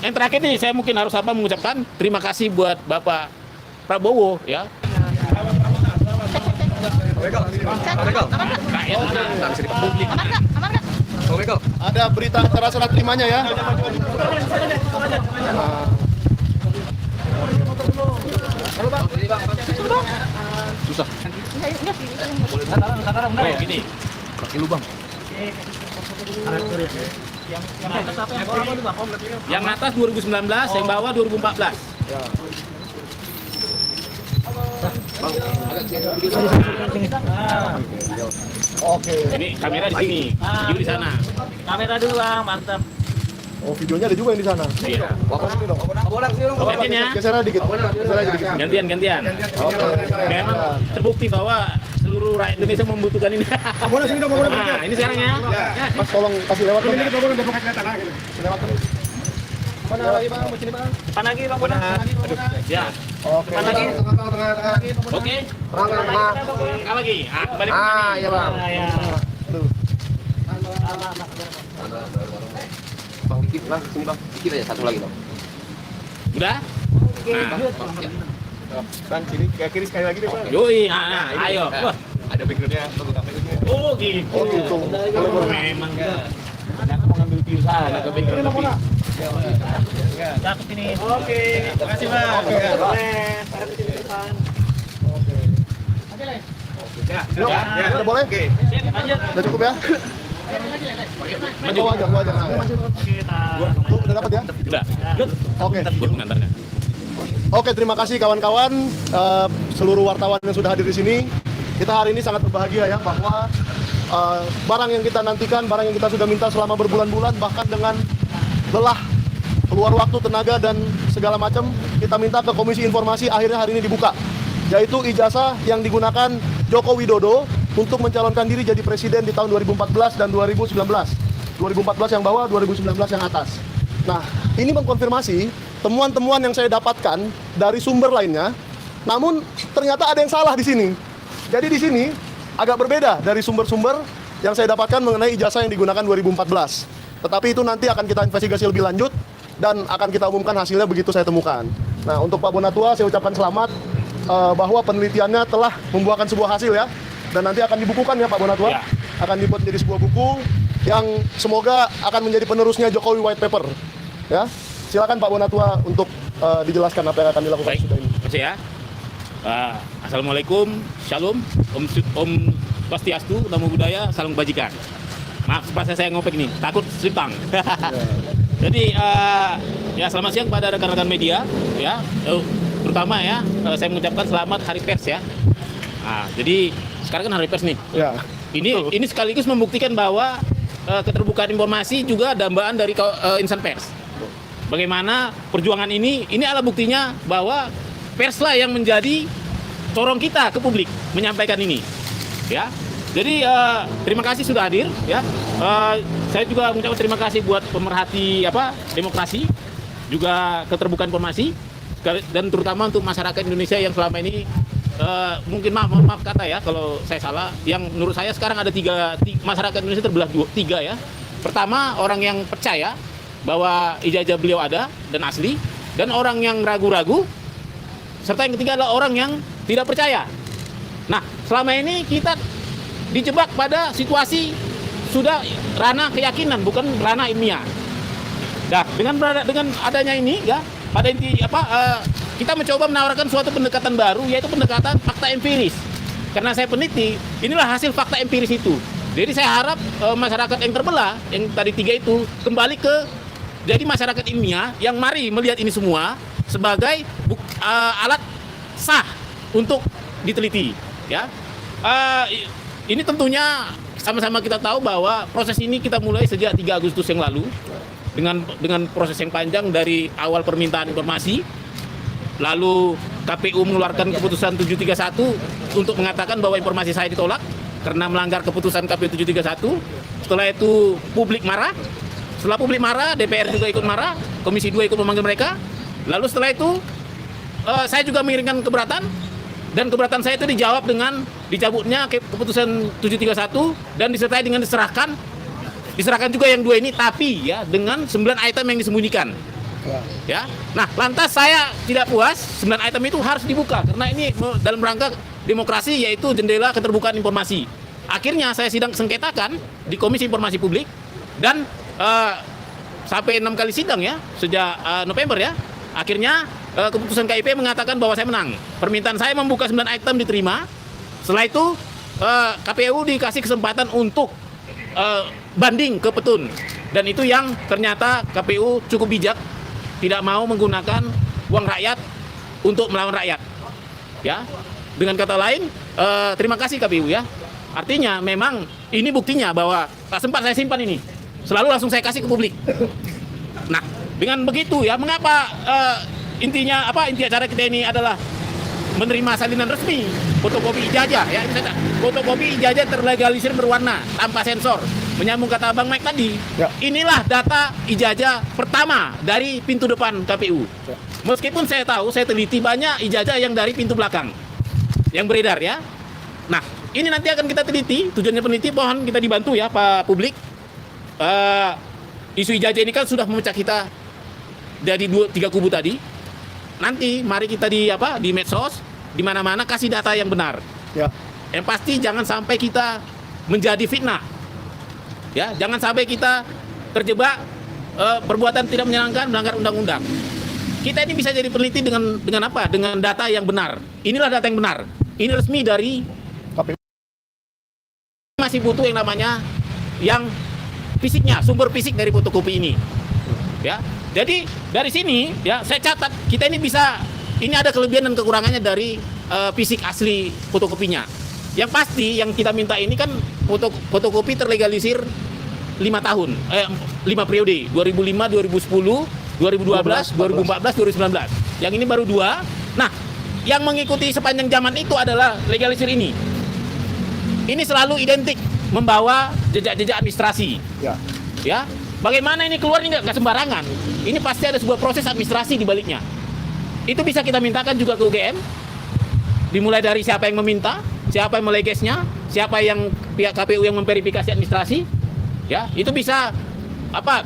Yang terakhir nih, saya mungkin harus mengucapkan terima kasih buat Bapak Prabowo ya. Ada berita acara serah terimanya ya. Susah. Gini. Pakai lubang. Yang atas 2019, yang bawah 2014. Oke. Ini kamera di sini, video di sana. Kamera dulu Bang, mantap. Oh, videonya ada juga yang di sana. Iya. Sini dong. Gantian ya. Geser aja dikit. Geser aja dikit. Gantian. Memang terbukti bahwa seluruh rakyat Indonesia membutuhkan ini. Boleh sini dong, boleh. Nah, ini sekarang ya. Mas tolong kasih lewat. Ini boleh udah pakai kelihatan lagi. Lewat. Mana lagi Bang? Mau sini Bang. Depan lagi Bang, Bona. Ya. Oke. Depan lagi. Oke. Tengah. Sekali lagi. Ah, balik. Iya Bang. Ya. Aduh. Bang, dikit Bang, sini Bang, dikit aja, satu lagi Bang. Udah? Nah, Bang, sini ke kiri sekali lagi deh Bang. yoi. Nah, ayo. Wah. Ada backgroundnya, logo kameranya. Oh, gitu. Oh, gitu. Memang ya. Aku mau ngambil view sana ke background lebih. Cakep ini. Oke, makasih Bang. Boleh. Taruh di sini depan. Udah boleh? Sip, lanjut. Udah cukup ya? Maju. Gua aja. Kita. Tuh, udah dapat ya? Udah. Oke. Buat pengantarnya. Oke, terima kasih kawan-kawan, seluruh wartawan yang sudah hadir di sini. Kita hari ini sangat berbahagia ya bahwa barang yang kita nantikan, barang yang kita sudah minta selama berbulan-bulan, bahkan dengan lelah, keluar waktu, tenaga dan segala macam, kita minta ke Komisi Informasi, akhirnya hari ini dibuka, yaitu ijazah yang digunakan Joko Widodo untuk mencalonkan diri jadi presiden di tahun 2014 dan 2019. 2014 yang bawah, 2019 yang atas. Nah, ini mengkonfirmasi temuan-temuan yang saya dapatkan dari sumber lainnya, namun ternyata ada yang salah di sini. Jadi di sini agak berbeda dari sumber-sumber yang saya dapatkan mengenai ijazah yang digunakan 2014. Tetapi itu nanti akan kita investigasi lebih lanjut dan akan kita umumkan hasilnya begitu saya temukan. Nah, untuk Pak Bonatua saya ucapkan selamat bahwa penelitiannya telah membuahkan sebuah hasil ya. Dan nanti akan dibukukan ya Pak Bonatua. Ya. Akan dibuat menjadi sebuah buku yang semoga akan menjadi penerusnya Jokowi White Paper. Ya. Silakan Pak Bonatua untuk dijelaskan apa yang akan dilakukan Baik, sudah ini. terima kasih ya. Assalamualaikum, Shalom, Om Swastiastu, Namo Buddhaya, Salam Kebajikan. Maaf pas saya ngopek nih, takut selipang. Jadi ya selamat siang kepada rekan-rekan media ya. Terutama ya saya mengucapkan selamat Hari Pers ya. Jadi sekarang kan Hari Pers nih. Ya. Ini sekaligus membuktikan bahwa keterbukaan informasi juga dambaan dari insan pers. Bagaimana perjuangan ini adalah buktinya bahwa perslah yang menjadi corong kita ke publik menyampaikan ini, ya. Jadi terima kasih sudah hadir, ya. Saya juga mengucapkan terima kasih buat pemerhati demokrasi, juga keterbukaan informasi, dan terutama untuk masyarakat Indonesia yang selama ini mungkin maaf kata ya kalau saya salah. Yang menurut saya sekarang ada tiga masyarakat Indonesia terbelah tiga ya. Pertama orang yang percaya bahwa ijazah beliau ada dan asli, dan orang yang ragu-ragu, serta yang ketiga adalah orang yang tidak percaya. Nah, selama ini kita dijebak pada situasi sudah ranah keyakinan, bukan ranah ilmiah. Nah, dengan adanya ini, ya, pada inti kita mencoba menawarkan suatu pendekatan baru, yaitu pendekatan fakta empiris. Karena saya peneliti, inilah hasil fakta empiris itu. Jadi saya harap masyarakat yang terbelah, yang tadi tiga itu, kembali ke jadi masyarakat ilmiah yang mari melihat ini semua sebagai alat sah untuk diteliti, ya. Ini tentunya sama-sama kita tahu bahwa proses ini kita mulai sejak 3 Agustus yang lalu dengan proses yang panjang dari awal permintaan informasi, lalu KPU mengeluarkan keputusan 731 untuk mengatakan bahwa informasi saya ditolak karena melanggar keputusan KPU 731. Setelah itu publik marah. Setelah publik marah, DPR juga ikut marah, Komisi 2 ikut memanggil mereka. Lalu setelah itu saya juga mengirimkan keberatan, dan keberatan saya itu dijawab dengan dicabutnya keputusan 731 dan disertai dengan diserahkan juga yang 2 ini, tapi ya dengan 9 item yang disembunyikan. Ya. Nah, lantas saya tidak puas 9 item itu harus dibuka karena ini dalam rangka demokrasi yaitu jendela keterbukaan informasi. Akhirnya saya sidang sengketakan di Komisi Informasi Publik dan sampai 6 kali sidang ya sejak November ya. Akhirnya keputusan KIP mengatakan bahwa saya menang. Permintaan saya membuka 9 item diterima. Setelah itu KPU dikasih kesempatan untuk banding ke petun. Dan itu yang ternyata KPU cukup bijak, tidak mau menggunakan uang rakyat untuk melawan rakyat. Ya. Dengan kata lain, terima kasih KPU ya. Artinya memang ini buktinya bahwa tak sempat saya simpan ini. Selalu langsung saya kasih ke publik. Nah, dengan begitu ya, mengapa inti acara kita ini adalah menerima salinan resmi fotokopi ijazah ya. Fotokopi ijazah terlegalisir berwarna tanpa sensor. Menyambung kata Bang Mike tadi, Ya. Inilah data ijazah pertama dari pintu depan KPU. Ya. Meskipun saya tahu, saya teliti banyak ijazah yang dari pintu belakang yang beredar ya. Nah, ini nanti akan kita teliti. Tujuannya peneliti, mohon kita dibantu ya Pak publik. Isu ijazah ini kan sudah memecah kita dari 3 kubu tadi. Nanti mari kita di medsos, di mana-mana kasih data yang benar. Ya. Yang pasti jangan sampai kita menjadi fitnah. Ya, jangan sampai kita terjebak perbuatan tidak menyenangkan, melanggar undang-undang. Kita ini bisa jadi peneliti dengan apa? Dengan data yang benar. Inilah data yang benar. Ini resmi dari KPU. masih butuh yang namanya yang fisiknya, sumber fisik dari fotokopi ini. Ya. Jadi dari sini ya saya catat kita ini ini ada kelebihan dan kekurangannya dari fisik asli fotokopinya. Yang pasti yang kita minta ini kan fotokopi terlegalisir 5 tahun, 5 periode, 2005, 2010, 2012, 2014, 2019. Yang ini baru 2. Nah, yang mengikuti sepanjang zaman itu adalah legalisir ini. Ini selalu identik membawa jejak-jejak administrasi. Ya. Ya, bagaimana ini keluar ini nggak sembarangan. Ini pasti ada sebuah proses administrasi di baliknya. Itu bisa kita mintakan juga ke UGM. Dimulai dari siapa yang meminta, siapa yang melegesnya, siapa yang pihak KPU yang memverifikasi administrasi. Ya, itu bisa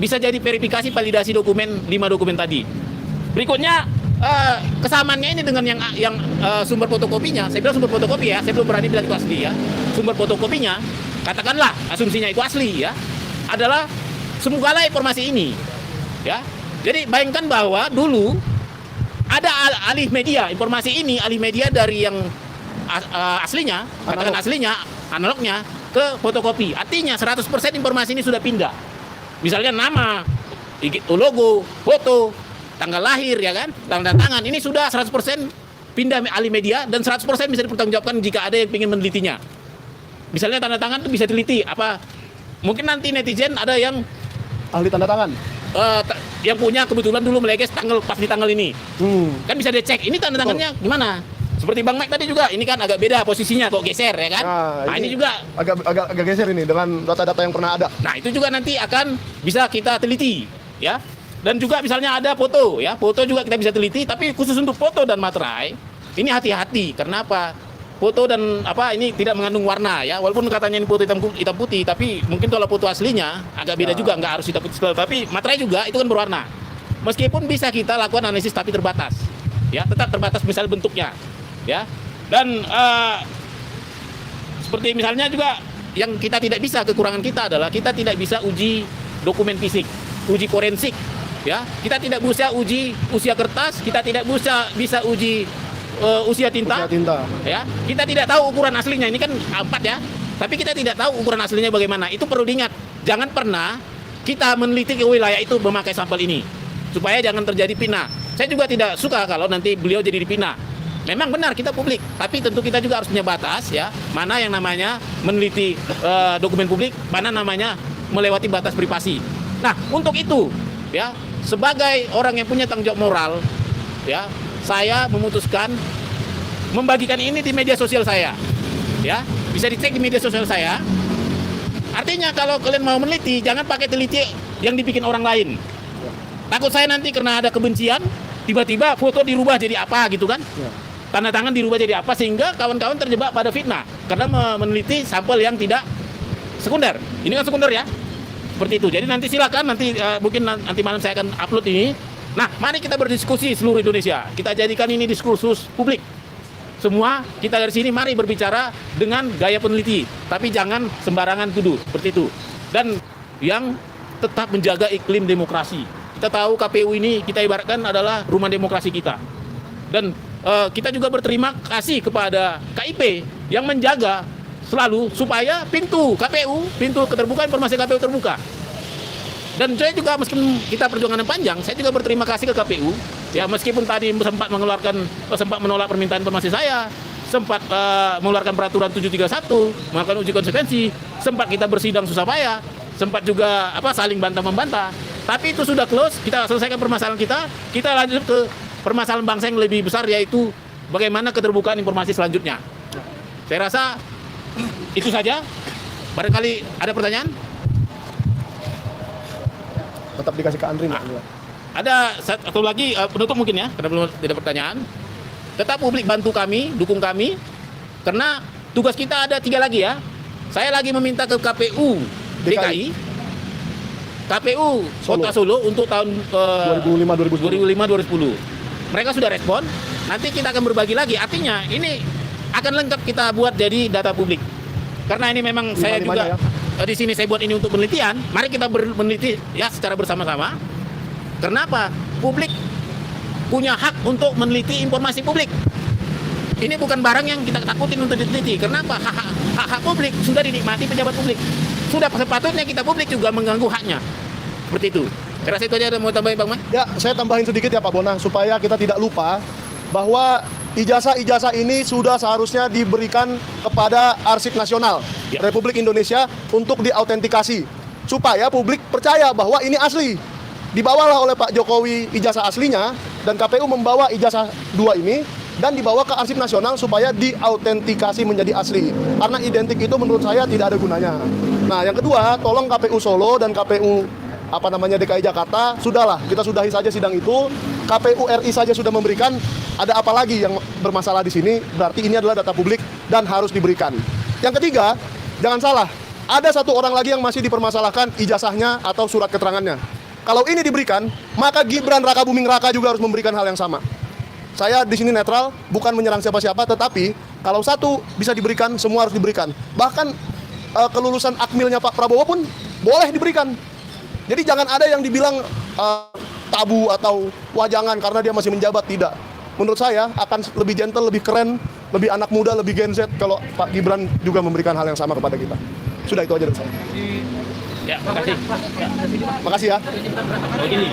bisa jadi verifikasi validasi dokumen 5 dokumen tadi. Berikutnya kesamaannya ini dengan yang sumber fotokopinya. Saya bilang sumber fotokopi ya, saya belum berani bilang itu asli ya. Sumber fotokopinya, katakanlah asumsinya itu asli ya, adalah semogalah informasi ini ya. Jadi bayangkan bahwa dulu ada alih media, informasi ini alih media dari yang aslinya, katakan aslinya, analognya ke fotokopi. Artinya 100% informasi ini sudah pindah. Misalnya nama, logo, foto, tanggal lahir ya kan, tanda tangan, ini sudah 100% pindah alih media dan 100% bisa dipertanggungjawabkan jika ada yang ingin menelitinya. Misalnya tanda tangan itu bisa teliti mungkin nanti netizen ada yang Ahli tanda tangan. yang punya kebetulan dulu meleges pas di tanggal ini. Kan bisa dicek ini tanda tangannya gimana. Seperti Bang Mike tadi juga, ini kan agak beda posisinya kok geser ya kan. Nah, ini juga agak geser ini dengan data-data yang pernah ada. Nah, itu juga nanti akan bisa kita teliti ya. Dan juga misalnya ada foto ya. Foto juga kita bisa teliti, tapi khusus untuk foto dan materai ini hati-hati. Karena apa? Foto dan ini tidak mengandung warna ya. Walaupun katanya ini foto hitam putih, tapi mungkin kalau foto aslinya agak beda juga, nggak harus hitam putih. Tapi materai juga itu kan berwarna. Meskipun bisa kita lakukan analisis tapi terbatas. Ya, tetap terbatas misal bentuknya. Ya. Dan seperti misalnya juga yang kita tidak bisa, kekurangan kita adalah kita tidak bisa uji dokumen fisik, uji forensik. Ya, kita tidak bisa uji usia kertas, kita tidak bisa uji usia tinta. Ya, kita tidak tahu ukuran aslinya. Ini kan 4 ya. Tapi kita tidak tahu ukuran aslinya bagaimana. Itu perlu diingat. Jangan pernah kita meneliti ke wilayah itu memakai sampel ini. Supaya jangan terjadi fitnah. Saya juga tidak suka kalau nanti beliau jadi dipitnah. Memang benar kita publik, tapi tentu kita juga harus punya batas ya. Mana yang namanya meneliti dokumen publik, mana namanya melewati batas privasi. Nah, untuk itu ya, sebagai orang yang punya tanggung jawab moral ya, saya memutuskan membagikan ini di media sosial saya. Ya, bisa dicek di media sosial saya. Artinya kalau kalian mau meneliti, jangan pakai teliti yang dibikin orang lain. Takut saya nanti karena ada kebencian, tiba-tiba foto dirubah jadi apa gitu kan? Tanda tangan dirubah jadi apa sehingga kawan-kawan terjebak pada fitnah karena meneliti sampel yang tidak sekunder. Ini kan sekunder ya. Seperti itu. Jadi nanti silakan mungkin nanti malam saya akan upload ini Nah, mari kita berdiskusi seluruh Indonesia. Kita jadikan ini diskursus publik. Semua kita dari sini mari berbicara dengan gaya peneliti, tapi jangan sembarangan tuduh seperti itu. Dan yang tetap menjaga iklim demokrasi. Kita tahu KPU ini kita ibaratkan adalah rumah demokrasi kita. Dan kita juga berterima kasih kepada KIP yang menjaga selalu supaya pintu KPU, pintu keterbukaan informasi KPU terbuka. Dan saya juga meskipun kita perjuangan yang panjang, saya juga berterima kasih ke KPU. Ya meskipun tadi sempat menolak permintaan informasi saya, sempat mengeluarkan peraturan 731, melakukan uji konsekuensi, sempat kita bersidang susah payah, sempat juga saling bantah-membantah. Tapi itu sudah close, kita selesaikan permasalahan kita lanjut ke permasalahan bangsa yang lebih besar, yaitu bagaimana keterbukaan informasi selanjutnya. Saya rasa itu saja. Barangkali ada pertanyaan? Tetap dikasih ke Andri. Ada satu lagi penutup mungkin ya, karena belum tidak pertanyaan. Tetap publik bantu kami, dukung kami, karena tugas kita ada 3 lagi ya. Saya lagi meminta ke KPU DKI, KPU Kota Solo untuk tahun 2005-2010. Mereka sudah respon. Nanti kita akan berbagi lagi. Artinya ini akan lengkap kita buat jadi data publik. Karena ini memang saya juga di sini saya buat ini untuk penelitian. Mari kita meneliti ya secara bersama-sama. Kenapa? Publik punya hak untuk meneliti informasi publik. Ini bukan barang yang kita takutin untuk diteliti. Kenapa? Hak publik sudah dinikmati pejabat publik. Sudah sepatutnya kita publik juga mengganggu haknya. Seperti itu. Saya rasa itu aja. Ada mau tambahin Bang Man? Ya, saya tambahin sedikit ya Pak Bona, supaya kita tidak lupa bahwa ijazah-ijazah ini sudah seharusnya diberikan kepada Arsip Nasional Republik Indonesia untuk diautentikasi. Supaya publik percaya bahwa ini asli. Dibawalah oleh Pak Jokowi ijazah aslinya, dan KPU membawa ijazah 2 ini, dan dibawa ke Arsip Nasional supaya diautentikasi menjadi asli. Karena identik itu menurut saya tidak ada gunanya. Nah, yang kedua, tolong KPU Solo dan KPU DKI Jakarta, sudahlah, kita sudahi saja sidang itu. KPU RI saja sudah memberikan, ada apa lagi yang bermasalah di sini? Berarti ini adalah data publik dan harus diberikan. Yang ketiga, jangan salah, ada satu orang lagi yang masih dipermasalahkan ijazahnya atau surat keterangannya. Kalau ini diberikan, maka Gibran Rakabuming Raka juga harus memberikan hal yang sama. Saya di sini netral, bukan menyerang siapa-siapa, tetapi kalau satu bisa diberikan, semua harus diberikan. Bahkan kelulusan akmilnya Pak Prabowo pun boleh diberikan. Jadi jangan ada yang dibilang tabu atau wajangan karena dia masih menjabat, tidak. Menurut saya akan lebih gentle, lebih keren, lebih anak muda, lebih Gen Z kalau Pak Gibran juga memberikan hal yang sama kepada kita. Sudah, itu aja dari saya. Ya, makasih. Makasih ya. Begini.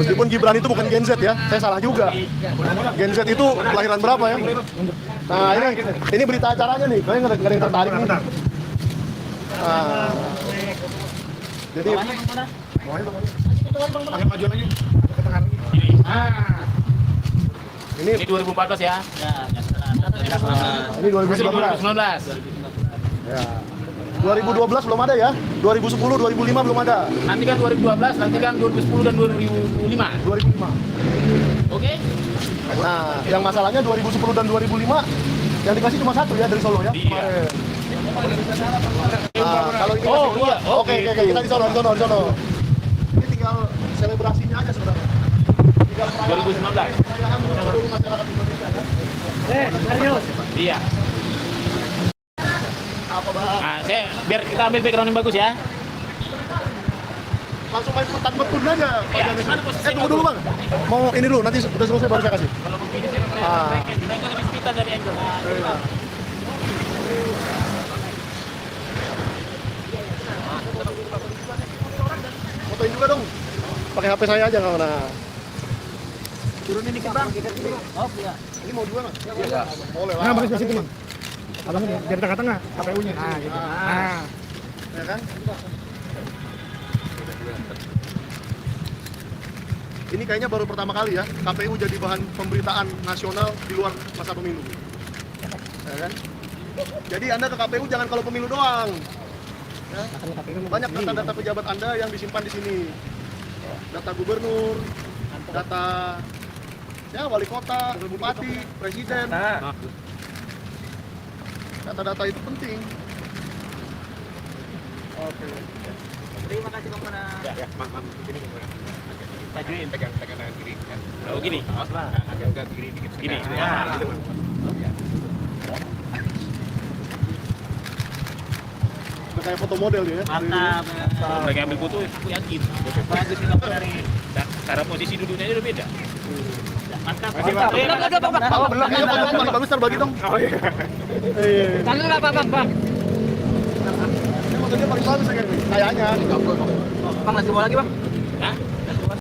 Meskipun Gibran itu bukan Gen Z ya, saya salah juga. Gen Z itu kelahiran berapa ya? Nah, ini berita acaranya nih, kalian nggak ada yang tertarik nih. Nah, jadi Ini 2014 ya. Ini 2019. 2019. Ya. 2012 belum ada ya. 2010, 2005 belum ada. Nanti kan 2012, nanti kan 2010 dan 2005. 2005. Oke? Nah, yang masalahnya 2010 dan 2005 yang dikasih cuma 1 ya dari Solo ya. Iya. Nah, kalau ini Oh, kasih 2. iya. Oke, kita di sono. Ini tinggal selebrasinya aja sebenarnya. Tinggal 2019. perayaan seluruh masyarakat Indonesia ya. serius. Iya. Apa Bang? Nah, biar kita ambil background yang bagus ya. Langsung main petak betun aja. Iya, mana posisi Tunggu dulu Bang. Mau ini dulu, nanti udah selesai baru saya kasih. Kalau begini saya lebih kita dari angle. Fotoin juga dong. Pakai HP saya aja nggak kena. Turunin dikit Bang. Oh, iya. Ini mau juga nggak? Iya. Boleh lah. Nah, bagus ke situ, Bang. Abangnya dari tengah-tengah, KPU-nya. Nah, gitu. Nah. Ya kan? Ini kayaknya baru pertama kali ya KPU jadi bahan pemberitaan nasional di luar masa pemilu. Ya kan? Jadi Anda ke KPU jangan kalau pemilu doang. Ya? Banyak data-data pejabat Anda yang disimpan di sini. Data gubernur, data ya wali kota, bupati, presiden. Data-data itu penting. Oke. Terima kasih Bang Mana. Ya, maaf. Ini Majuin. pegang tangan kiri. Oh gini. Agak kiri dikit. Gini. Ya. Gitu. Udah kayak foto model dia ya. Mantap. Mereka ambil foto, aku yakin. Bagus ini Bang dari. Cara posisi duduknya udah beda. Mantap. Masih Mantap. mantap. Bang. Oh, belum. Iya, Bang. Bagus terbagi dong. Oh iya. Iya. Tangan enggak Bang. Ini motornya paling bagus ya, kayaknya. Bang, nasi bola lagi Bang. Hah?